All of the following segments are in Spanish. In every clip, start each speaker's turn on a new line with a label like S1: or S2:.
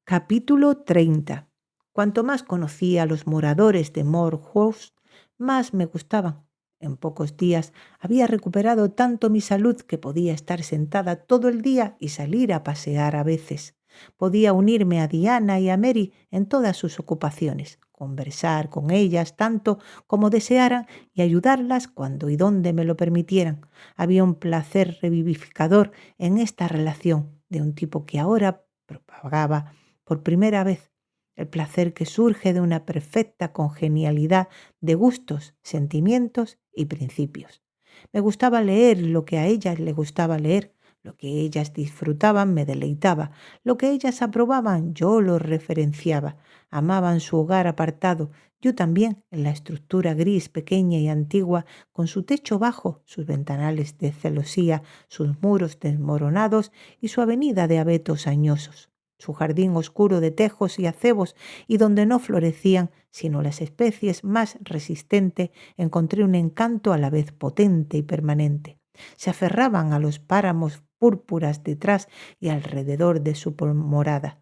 S1: Capítulo 30. Cuanto más conocía a los moradores de Moor House, más me gustaban. En pocos días había recuperado tanto mi salud que podía estar sentada todo el día y salir a pasear a veces. Podía unirme a Diana y a Mary en todas sus ocupaciones, conversar con ellas tanto como desearan y ayudarlas cuando y donde me lo permitieran. Había un placer revivificador en esta relación, de un tipo que ahora propagaba por primera vez, el placer que surge de una perfecta congenialidad de gustos, sentimientos y principios. Me gustaba leer lo que a ellas les gustaba leer, lo que ellas disfrutaban me deleitaba, lo que ellas aprobaban yo lo referenciaba, amaban su hogar apartado, yo también en la estructura gris, pequeña y antigua, con su techo bajo, sus ventanales de celosía, sus muros desmoronados y su avenida de abetos añosos, su jardín oscuro de tejos y acebos, y donde no florecían sino las especies más resistentes, encontré un encanto a la vez potente y permanente. Se aferraban a los páramos púrpuras detrás y alrededor de su morada,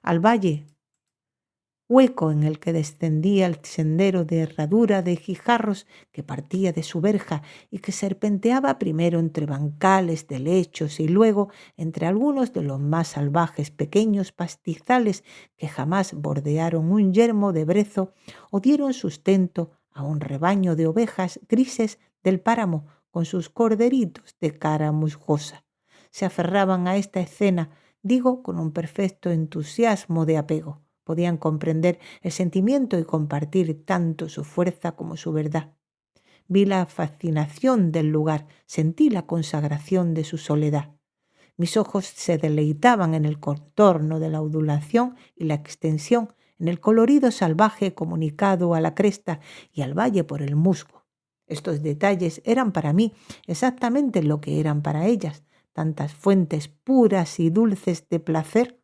S1: al valle hueco en el que descendía el sendero de herradura de guijarros que partía de su verja y que serpenteaba primero entre bancales de lechos y luego entre algunos de los más salvajes pequeños pastizales que jamás bordearon un yermo de brezo o dieron sustento a un rebaño de ovejas grises del páramo con sus corderitos de cara musgosa. Se aferraban a esta escena, digo, con un perfecto entusiasmo de apego. Podían comprender el sentimiento y compartir tanto su fuerza como su verdad. Vi la fascinación del lugar, sentí la consagración de su soledad. Mis ojos se deleitaban en el contorno de la ondulación y la extensión, en el colorido salvaje comunicado a la cresta y al valle por el musgo. Estos detalles eran para mí exactamente lo que eran para ellas, tantas fuentes puras y dulces de placer.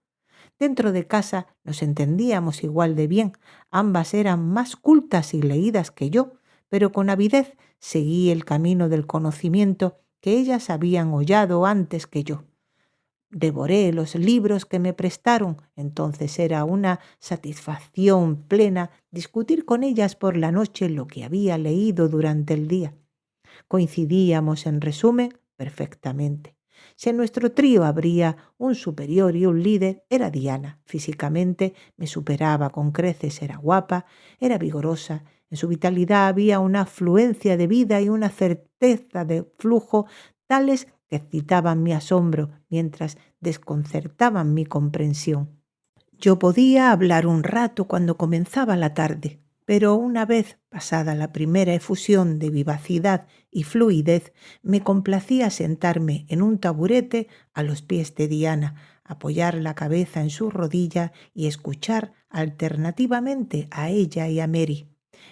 S1: Dentro de casa nos entendíamos igual de bien, ambas eran más cultas y leídas que yo, pero con avidez seguí el camino del conocimiento que ellas habían hollado antes que yo. Devoré los libros que me prestaron, entonces era una satisfacción plena discutir con ellas por la noche lo que había leído durante el día. Coincidíamos, en resumen, perfectamente. Si en nuestro trío habría un superior y un líder, era Diana. Físicamente me superaba con creces, era guapa, era vigorosa. En su vitalidad había una afluencia de vida y una certeza de flujo tales que excitaban mi asombro mientras desconcertaban mi comprensión. Yo podía hablar un rato cuando comenzaba la tarde, pero una vez pasada la primera efusión de vivacidad y fluidez, me complacía sentarme en un taburete a los pies de Diana, apoyar la cabeza en su rodilla y escuchar alternativamente a ella y a Mary,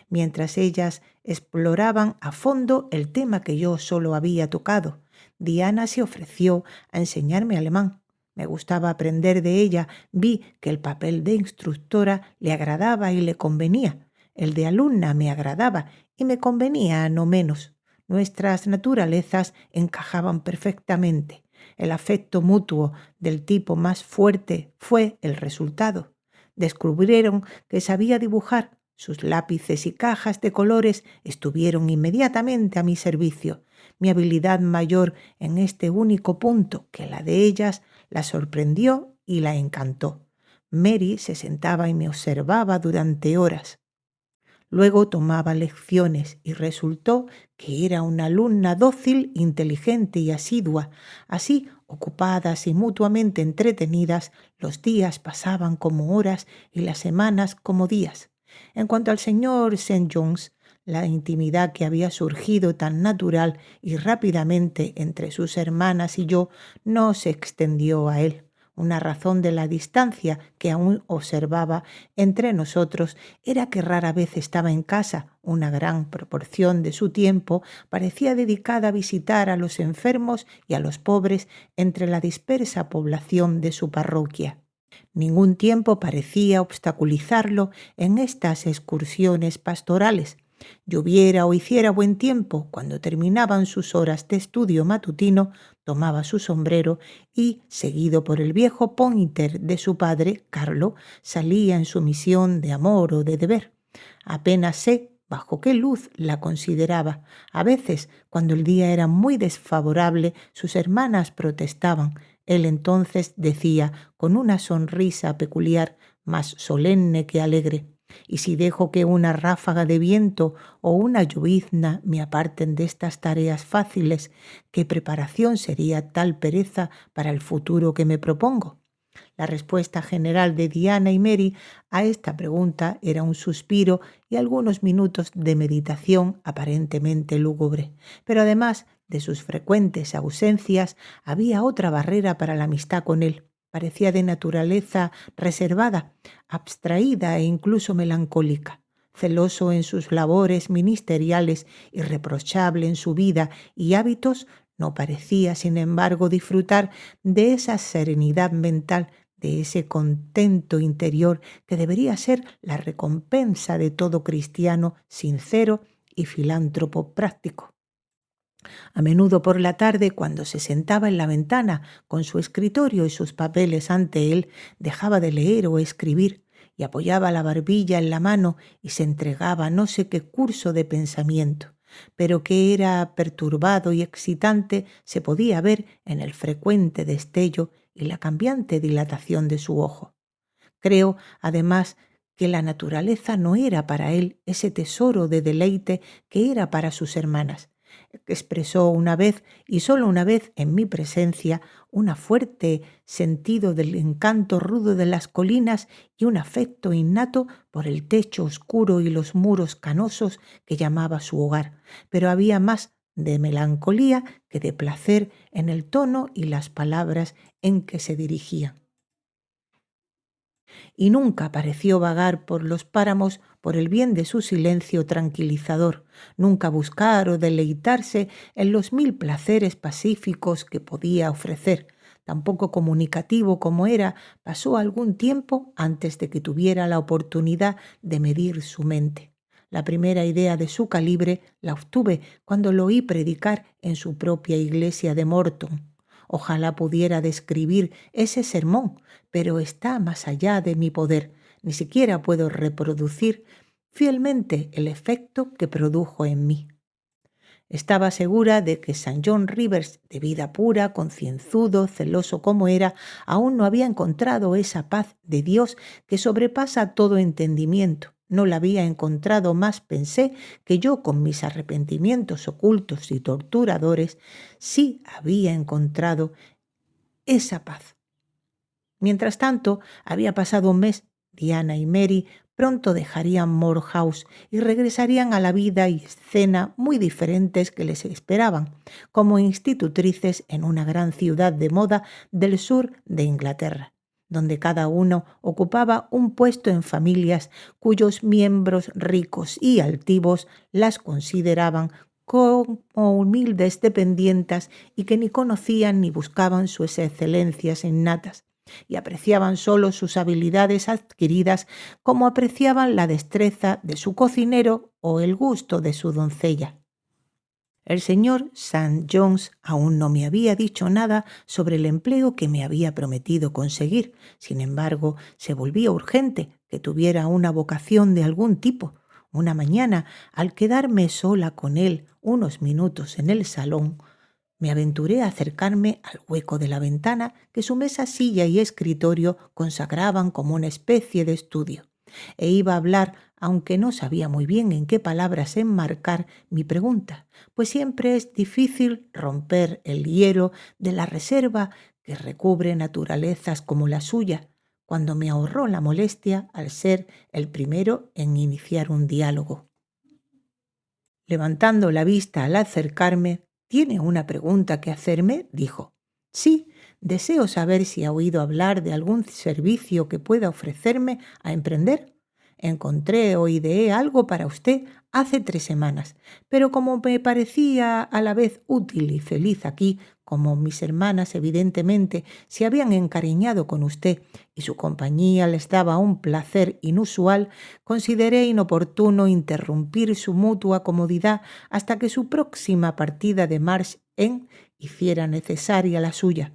S1: mientras ellas exploraban a fondo el tema que yo solo había tocado. Diana se ofreció a enseñarme alemán. Me gustaba aprender de ella, vi que el papel de instructora le agradaba y le convenía. El de alumna me agradaba y me convenía no menos. Nuestras naturalezas encajaban perfectamente. El afecto mutuo del tipo más fuerte fue el resultado. Descubrieron que sabía dibujar. Sus lápices y cajas de colores estuvieron inmediatamente a mi servicio. Mi habilidad mayor en este único punto que la de ellas la sorprendió y la encantó. Mary se sentaba y me observaba durante horas. Luego tomaba lecciones y resultó que era una alumna dócil, inteligente y asidua. Así, ocupadas y mutuamente entretenidas, los días pasaban como horas y las semanas como días. En cuanto al señor St. John's, la intimidad que había surgido tan natural y rápidamente entre sus hermanas y yo no se extendió a él. Una razón de la distancia que aún observaba entre nosotros era que rara vez estaba en casa. Una gran proporción de su tiempo parecía dedicada a visitar a los enfermos y a los pobres entre la dispersa población de su parroquia. Ningún tiempo parecía obstaculizarlo en estas excursiones pastorales. Lloviera o hiciera buen tiempo, cuando terminaban sus horas de estudio matutino, tomaba su sombrero y, seguido por el viejo pointer de su padre, Carlo, salía en su misión de amor o de deber. Apenas sé bajo qué luz la consideraba. A veces, cuando el día era muy desfavorable, sus hermanas protestaban. Él entonces decía, con una sonrisa peculiar, más solemne que alegre: y si dejo que una ráfaga de viento o una llovizna me aparten de estas tareas fáciles, ¿qué preparación sería tal pereza para el futuro que me propongo? La respuesta general de Diana y Mary a esta pregunta era un suspiro y algunos minutos de meditación aparentemente lúgubre. Pero además de sus frecuentes ausencias, había otra barrera para la amistad con él. Parecía de naturaleza reservada, abstraída e incluso melancólica. Celoso en sus labores ministeriales, irreprochable en su vida y hábitos, no parecía, sin embargo, disfrutar de esa serenidad mental, de ese contento interior que debería ser la recompensa de todo cristiano sincero y filántropo práctico. A menudo por la tarde, cuando se sentaba en la ventana con su escritorio y sus papeles ante él, dejaba de leer o escribir y apoyaba la barbilla en la mano y se entregaba a no sé qué curso de pensamiento, pero que era perturbado y excitante se podía ver en el frecuente destello y la cambiante dilatación de su ojo. Creo, además, que la naturaleza no era para él ese tesoro de deleite que era para sus hermanas. Expresó una vez, y solo una vez en mi presencia, un fuerte sentido del encanto rudo de las colinas y un afecto innato por el techo oscuro y los muros canosos que llamaba su hogar. Pero había más de melancolía que de placer en el tono y las palabras en que se dirigía. Y nunca pareció vagar por los páramos por el bien de su silencio tranquilizador, nunca buscar o deleitarse en los mil placeres pacíficos que podía ofrecer. Tampoco comunicativo como era, pasó algún tiempo antes de que tuviera la oportunidad de medir su mente. La primera idea de su calibre la obtuve cuando lo oí predicar en su propia iglesia de Morton. Ojalá pudiera describir ese sermón, pero está más allá de mi poder. Ni siquiera puedo reproducir fielmente el efecto que produjo en mí. Estaba segura de que St. John Rivers, de vida pura, concienzudo, celoso como era, aún no había encontrado esa paz de Dios que sobrepasa todo entendimiento. No la había encontrado más, pensé, que yo, con mis arrepentimientos ocultos y torturadores, sí había encontrado esa paz. Mientras tanto, había pasado un mes. Diana y Mary pronto dejarían Moor House y regresarían a la vida y escena muy diferentes que les esperaban, como institutrices en una gran ciudad de moda del sur de Inglaterra, donde cada uno ocupaba un puesto en familias cuyos miembros ricos y altivos las consideraban como humildes dependientas y que ni conocían ni buscaban sus excelencias innatas y apreciaban solo sus habilidades adquiridas como apreciaban la destreza de su cocinero o el gusto de su doncella. El señor St. John's aún no me había dicho nada sobre el empleo que me había prometido conseguir. Sin embargo, se volvía urgente que tuviera una vocación de algún tipo. Una mañana, al quedarme sola con él unos minutos en el salón, me aventuré a acercarme al hueco de la ventana que su mesa, silla y escritorio consagraban como una especie de estudio, e iba a hablar, aunque no sabía muy bien en qué palabras enmarcar mi pregunta, pues siempre es difícil romper el hielo de la reserva que recubre naturalezas como la suya, cuando me ahorró la molestia al ser el primero en iniciar un diálogo. Levantando la vista al acercarme, ¿tiene una pregunta que hacerme?, dijo. Sí, deseo saber si ha oído hablar de algún servicio que pueda ofrecerme a emprender. Encontré o ideé algo para usted hace 3 semanas, pero como me parecía a la vez útil y feliz aquí, como mis hermanas evidentemente se habían encariñado con usted y su compañía les daba un placer inusual, consideré inoportuno interrumpir su mutua comodidad hasta que su próxima partida de March End hiciera necesaria la suya.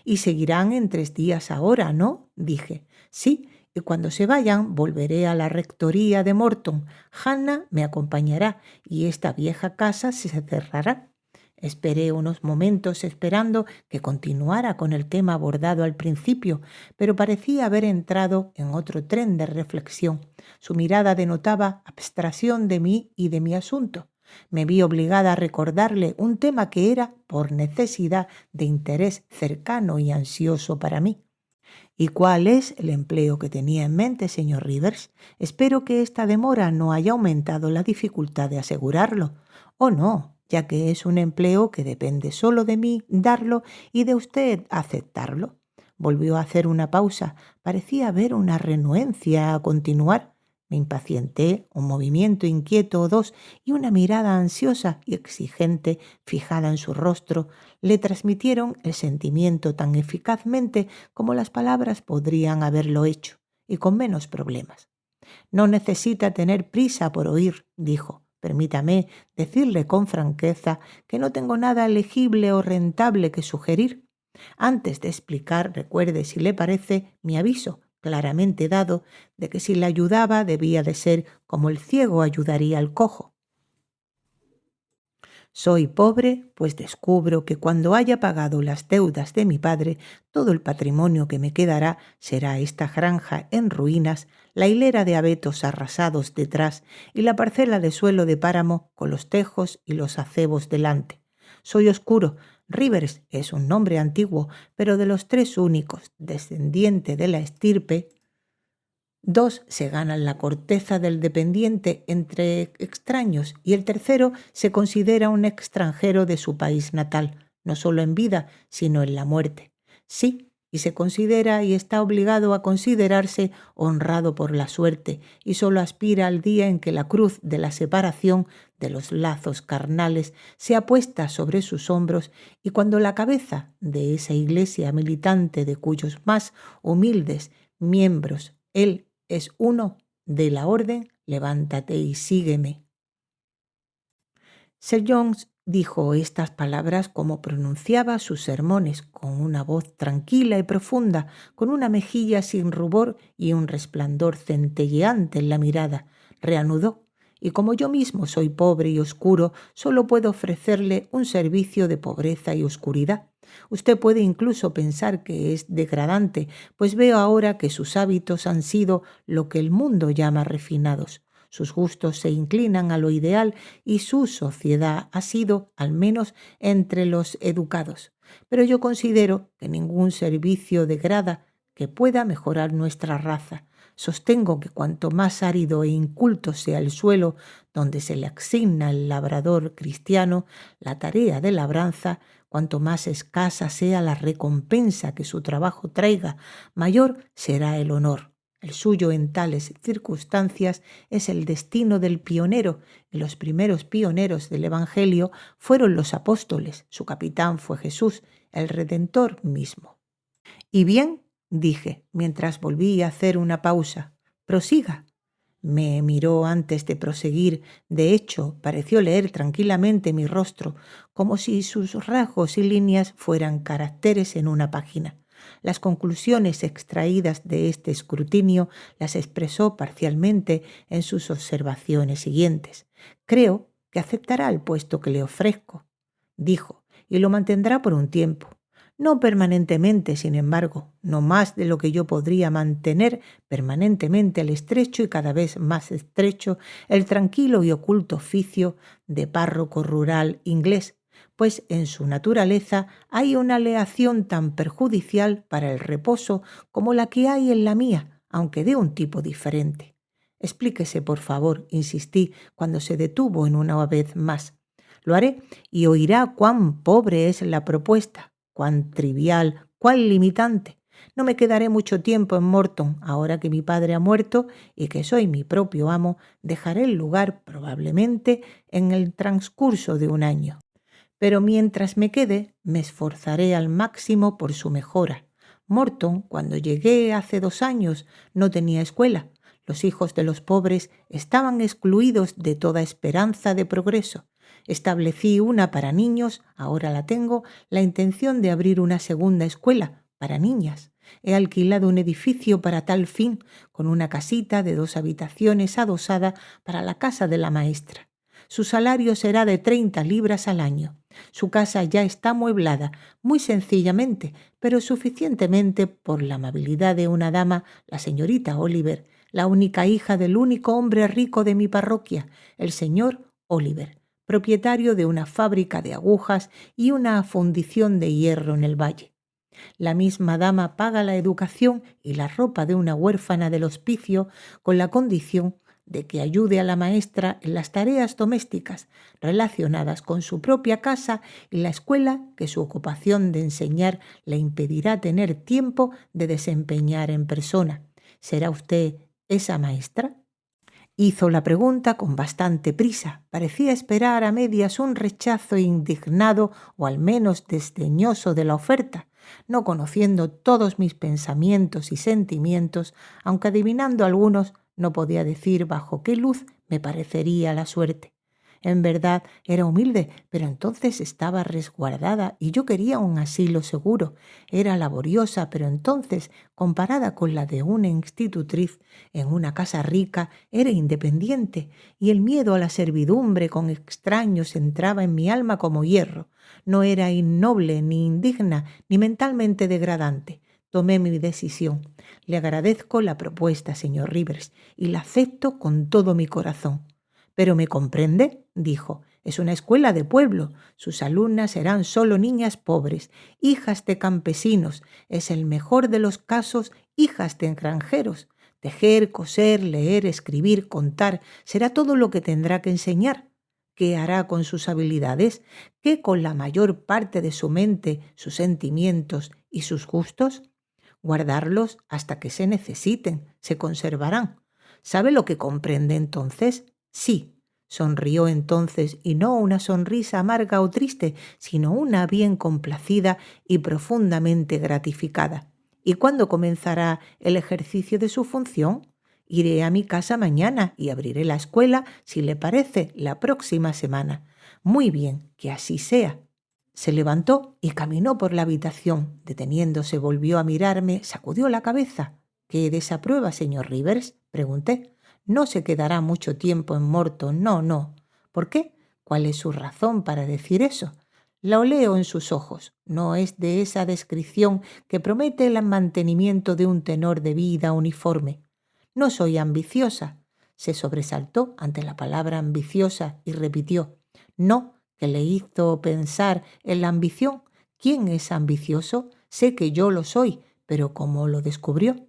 S1: Y seguirán en 3 días ahora, ¿no? Dije. Sí, y cuando se vayan volveré a la rectoría de Morton. Hannah me acompañará y esta vieja casa se cerrará. Esperé unos momentos esperando que continuara con el tema abordado al principio, pero parecía haber entrado en otro tren de reflexión. Su mirada denotaba abstracción de mí y de mi asunto. Me vi obligada a recordarle un tema que era, por necesidad, de interés cercano y ansioso para mí. ¿Y cuál es el empleo que tenía en mente, señor Rivers? Espero que esta demora no haya aumentado la dificultad de asegurarlo. Oh, no, ya que es un empleo que depende solo de mí darlo y de usted aceptarlo. Volvió a hacer una pausa. Parecía haber una renuencia a continuar. Me impacienté, un movimiento inquieto o dos y una mirada ansiosa y exigente fijada en su rostro le transmitieron el sentimiento tan eficazmente como las palabras podrían haberlo hecho, y con menos problemas. No necesita tener prisa por oír, dijo. Permítame decirle con franqueza que no tengo nada legible o rentable que sugerir. Antes de explicar, recuerde, si le parece, mi aviso, claramente dado, de que si le ayudaba debía de ser como el ciego ayudaría al cojo. Soy pobre, pues descubro que cuando haya pagado las deudas de mi padre, todo el patrimonio que me quedará será esta granja en ruinas, la hilera de abetos arrasados detrás y la parcela de suelo de páramo con los tejos y los acebos delante. Soy oscuro. Rivers es un nombre antiguo, pero de los 3 únicos descendiente de la estirpe, 2 se ganan la corteza del dependiente entre extraños y el tercero se considera un extranjero de su país natal, no solo en vida, sino en la muerte. Sí, y se considera y está obligado a considerarse honrado por la suerte y solo aspira al día en que la cruz de la separación de los lazos carnales sea puesta sobre sus hombros y cuando la cabeza de esa iglesia militante de cuyos más humildes miembros él es uno de la orden, levántate y sígueme. Sir John dijo estas palabras como pronunciaba sus sermones, con una voz tranquila y profunda, con una mejilla sin rubor y un resplandor centelleante en la mirada. Reanudó. Y como yo mismo soy pobre y oscuro, solo puedo ofrecerle un servicio de pobreza y oscuridad. Usted puede incluso pensar que es degradante, pues veo ahora que sus hábitos han sido lo que el mundo llama refinados. Sus gustos se inclinan a lo ideal y su sociedad ha sido, al menos entre los educados. Pero yo considero que ningún servicio degrada que pueda mejorar nuestra raza. Sostengo que cuanto más árido e inculto sea el suelo donde se le asigna al labrador cristiano la tarea de labranza, cuanto más escasa sea la recompensa que su trabajo traiga, mayor será el honor. El suyo en tales circunstancias es el destino del pionero, y los primeros pioneros del Evangelio fueron los apóstoles. Su capitán fue Jesús, el Redentor mismo. Y bien, dije, mientras volví a hacer una pausa, prosiga. Me miró antes de proseguir. De hecho, pareció leer tranquilamente mi rostro, como si sus rasgos y líneas fueran caracteres en una página. Las conclusiones extraídas de este escrutinio las expresó parcialmente en sus observaciones siguientes. Creo que aceptará el puesto que le ofrezco, dijo, y lo mantendrá por un tiempo. No permanentemente, sin embargo, no más de lo que yo podría mantener permanentemente el estrecho y cada vez más estrecho el tranquilo y oculto oficio de párroco rural inglés, pues en su naturaleza hay una aleación tan perjudicial para el reposo como la que hay en la mía, aunque de un tipo diferente. Explíquese, por favor, insistí cuando se detuvo en una vez más. Lo haré y oirá cuán pobre es la propuesta, cuán trivial, cuán limitante. No me quedaré mucho tiempo en Morton. Ahora que mi padre ha muerto y que soy mi propio amo, dejaré el lugar probablemente en el transcurso de un año. Pero mientras me quede, me esforzaré al máximo por su mejora. Morton, cuando llegué hace 2 años, no tenía escuela. Los hijos de los pobres estaban excluidos de toda esperanza de progreso. Establecí una para niños, ahora la tengo, la intención de abrir una segunda escuela para niñas. He alquilado un edificio para tal fin, con una casita de 2 habitaciones adosada para la casa de la maestra. Su salario será de 30 libras al año. Su casa ya está amueblada, muy sencillamente, pero suficientemente por la amabilidad de una dama, la señorita Oliver, la única hija del único hombre rico de mi parroquia, el señor Oliver, propietario de una fábrica de agujas y una fundición de hierro en el valle. La misma dama paga la educación y la ropa de una huérfana del hospicio con la condición de que ayude a la maestra en las tareas domésticas relacionadas con su propia casa y la escuela que su ocupación de enseñar le impedirá tener tiempo de desempeñar en persona. ¿Será usted esa maestra? Hizo la pregunta con bastante prisa. Parecía esperar a medias un rechazo indignado o al menos desdeñoso de la oferta, no conociendo todos mis pensamientos y sentimientos, aunque adivinando algunos, no podía decir bajo qué luz me parecería la suerte. En verdad era humilde, pero entonces estaba resguardada y yo quería un asilo seguro. Era laboriosa, pero entonces, comparada con la de una institutriz en una casa rica, era independiente, y el miedo a la servidumbre con extraños entraba en mi alma como hierro. No era innoble, ni indigna, ni mentalmente degradante. Tomé mi decisión. Le agradezco la propuesta, señor Rivers, y la acepto con todo mi corazón. ¿Pero me comprende?, dijo. Es una escuela de pueblo. Sus alumnas serán solo niñas pobres, hijas de campesinos. Es el mejor de los casos, hijas de extranjeros. Tejer, coser, leer, escribir, contar, será todo lo que tendrá que enseñar. ¿Qué hará con sus habilidades? ¿Qué con la mayor parte de su mente, sus sentimientos y sus gustos? Guardarlos hasta que se necesiten, se conservarán. ¿Sabe lo que comprende entonces? Sí. Sonrió entonces, y no una sonrisa amarga o triste, sino una bien complacida y profundamente gratificada. ¿Y cuándo comenzará el ejercicio de su función? Iré a mi casa mañana y abriré la escuela, si le parece, la próxima semana. Muy bien, que así sea. Se levantó y caminó por la habitación. Deteniéndose, volvió a mirarme, sacudió la cabeza. ¿Qué desaprueba, señor Rivers?, pregunté. No se quedará mucho tiempo en Morton, no, no. ¿Por qué? ¿Cuál es su razón para decir eso? Lo leo en sus ojos. No es de esa descripción que promete el mantenimiento de un tenor de vida uniforme. No soy ambiciosa. Se sobresaltó ante la palabra ambiciosa y repitió. No, que le hizo pensar en la ambición. ¿Quién es ambicioso? Sé que yo lo soy, pero ¿cómo lo descubrió?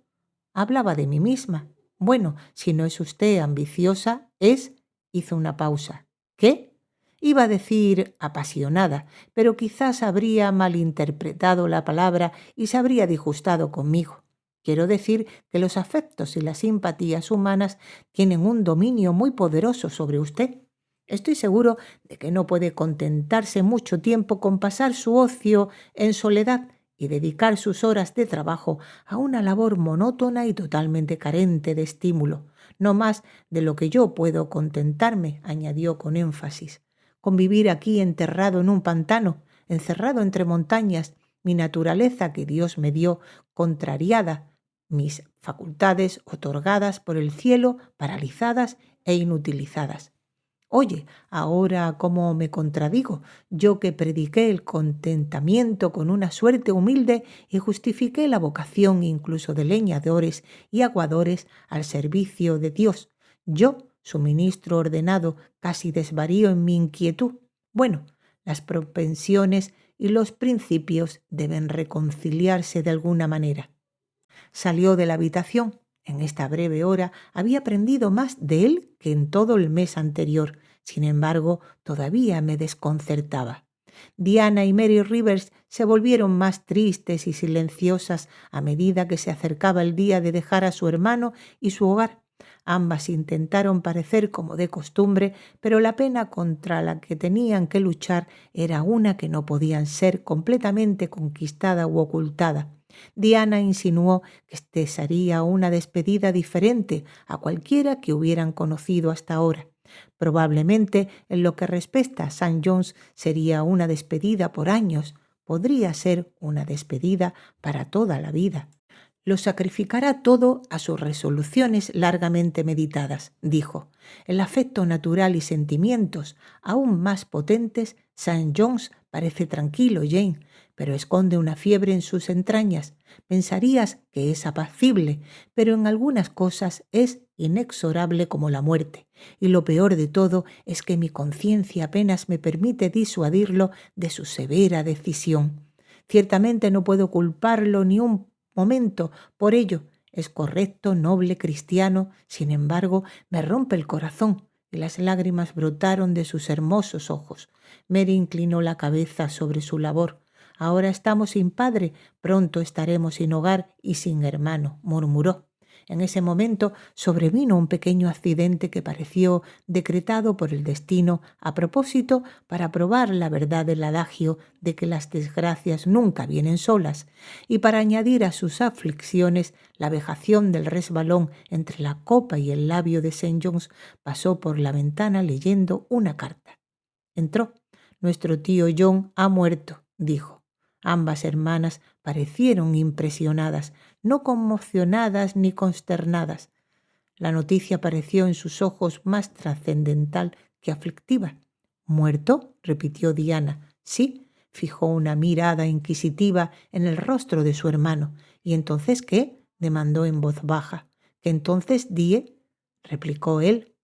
S1: Hablaba de mí misma. Bueno, si no es usted ambiciosa, es... Hizo una pausa. ¿Qué? Iba a decir apasionada, pero quizás habría malinterpretado la palabra y se habría disgustado conmigo. Quiero decir que los afectos y las simpatías humanas tienen un dominio muy poderoso sobre usted. Estoy seguro de que no puede contentarse mucho tiempo con pasar su ocio en soledad y dedicar sus horas de trabajo a una labor monótona y totalmente carente de estímulo, no más de lo que yo puedo contentarme, añadió con énfasis. Con vivir aquí enterrado en un pantano, encerrado entre montañas, mi naturaleza que Dios me dio, contrariada, mis facultades otorgadas por el cielo, paralizadas e inutilizadas. Oye, ahora cómo me contradigo, yo que prediqué el contentamiento con una suerte humilde y justifiqué la vocación incluso de leñadores y aguadores al servicio de Dios. Yo, su ministro ordenado, casi desvarío en mi inquietud. Bueno, las propensiones y los principios deben reconciliarse de alguna manera. Salió de la habitación. En esta breve hora había aprendido más de él que en todo el mes anterior. Sin embargo, todavía me desconcertaba. Diana y Mary Rivers se volvieron más tristes y silenciosas a medida que se acercaba el día de dejar a su hermano y su hogar. Ambas intentaron parecer como de costumbre, pero la pena contra la que tenían que luchar era una que no podían ser completamente conquistada u ocultada. Diana insinuó que este sería una despedida diferente a cualquiera que hubieran conocido hasta ahora. Probablemente en lo que respecta a St. John's sería una despedida por años, podría ser una despedida para toda la vida. Lo sacrificará todo a sus resoluciones largamente meditadas, dijo. El afecto natural y sentimientos aún más potentes, St. John's parece tranquilo, Jane, pero esconde una fiebre en sus entrañas. Pensarías que es apacible, pero en algunas cosas es inexorable como la muerte. Y lo peor de todo es que mi conciencia apenas me permite disuadirlo de su severa decisión. Ciertamente no puedo culparlo ni un momento por ello. Es correcto, noble, cristiano. Sin embargo, me rompe el corazón y las lágrimas brotaron de sus hermosos ojos. Mary inclinó la cabeza sobre su labor. Ahora estamos sin padre, pronto estaremos sin hogar y sin hermano, murmuró. En ese momento sobrevino un pequeño accidente que pareció decretado por el destino a propósito para probar la verdad del adagio de que las desgracias nunca vienen solas y para añadir a sus aflicciones la vejación del resbalón entre la copa y el labio de St. John's. Pasó por la ventana leyendo una carta. Entró. Nuestro tío John ha muerto, dijo. Ambas hermanas parecieron impresionadas, no conmocionadas ni consternadas. La noticia pareció en sus ojos más trascendental que aflictiva. ¿Muerto?, repitió Diana. Sí, fijó una mirada inquisitiva en el rostro de su hermano. ¿Y entonces qué?, demandó en voz baja. ¿Que entonces die?, replicó él,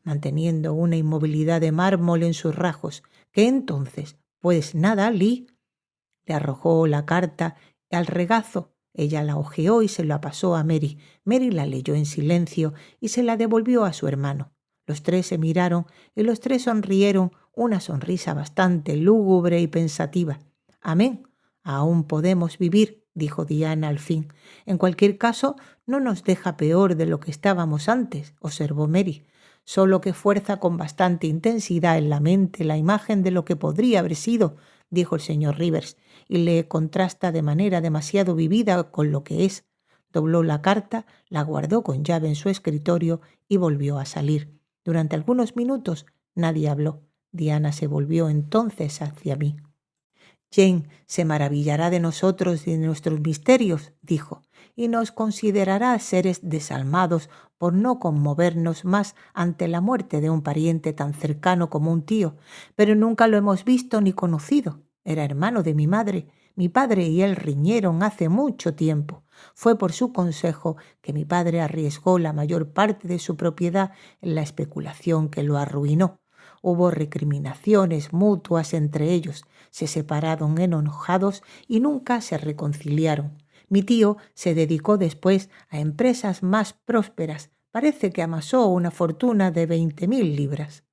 S1: manteniendo una inmovilidad de mármol en sus rasgos. ¿Qué entonces? Pues nada, Lee. Le arrojó la carta al regazo. Ella la hojeó y se la pasó a Mary. Mary la leyó en silencio y se la devolvió a su hermano. Los tres se miraron y los tres sonrieron, una sonrisa bastante lúgubre y pensativa. Amén. Aún podemos vivir, dijo Diana al fin. En cualquier caso, no nos deja peor de lo que estábamos antes, observó Mary. Solo que fuerza con bastante intensidad en la mente la imagen de lo que podría haber sido, dijo el señor Rivers, y le contrasta de manera demasiado vivida con lo que es. Dobló la carta, la guardó con llave en su escritorio y volvió a salir. Durante algunos minutos nadie habló. Diana se volvió entonces hacia mí. Jane se maravillará de nosotros y de nuestros misterios, dijo, y nos considerará seres desalmados por no conmovernos más ante la muerte de un pariente tan cercano como un tío, pero nunca lo hemos visto ni conocido. Era hermano de mi madre. Mi padre y él riñeron hace mucho tiempo. Fue por su consejo que mi padre arriesgó la mayor parte de su propiedad en la especulación que lo arruinó. Hubo recriminaciones mutuas entre ellos, se separaron enojados y nunca se reconciliaron. Mi tío se dedicó después a empresas más prósperas. Parece que amasó una fortuna de 20.000 libras.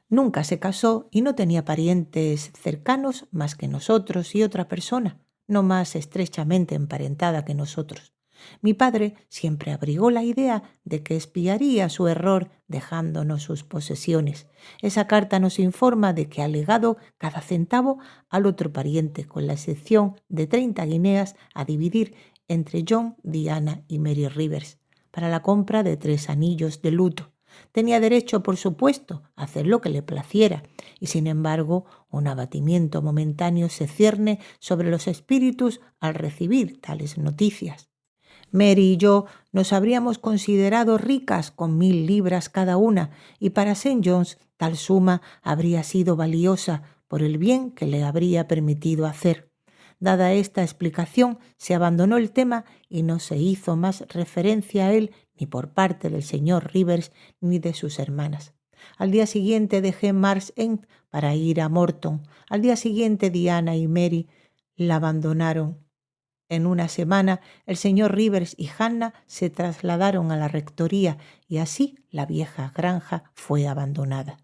S1: Nunca se casó y no tenía parientes cercanos más que nosotros y otra persona, no más estrechamente emparentada que nosotros. Mi padre siempre abrigó la idea de que expiaría su error dejándonos sus posesiones. Esa carta nos informa de que ha legado cada centavo al otro pariente, con la excepción de 30 guineas a dividir entre John, Diana y Mary Rivers, para la compra de 3 anillos de luto. Tenía derecho, por supuesto, a hacer lo que le placiera, y sin embargo, un abatimiento momentáneo se cierne sobre los espíritus al recibir tales noticias. Mary y yo nos habríamos considerado ricas con 1.000 libras cada una, y para St. John's tal suma habría sido valiosa por el bien que le habría permitido hacer. Dada esta explicación, se abandonó el tema y no se hizo más referencia a él ni por parte del señor Rivers ni de sus hermanas. Al día siguiente dejé Mars End para ir a Morton. Al día siguiente Diana y Mary la abandonaron. En una semana el señor Rivers y Hannah se trasladaron a la rectoría y así la vieja granja fue abandonada.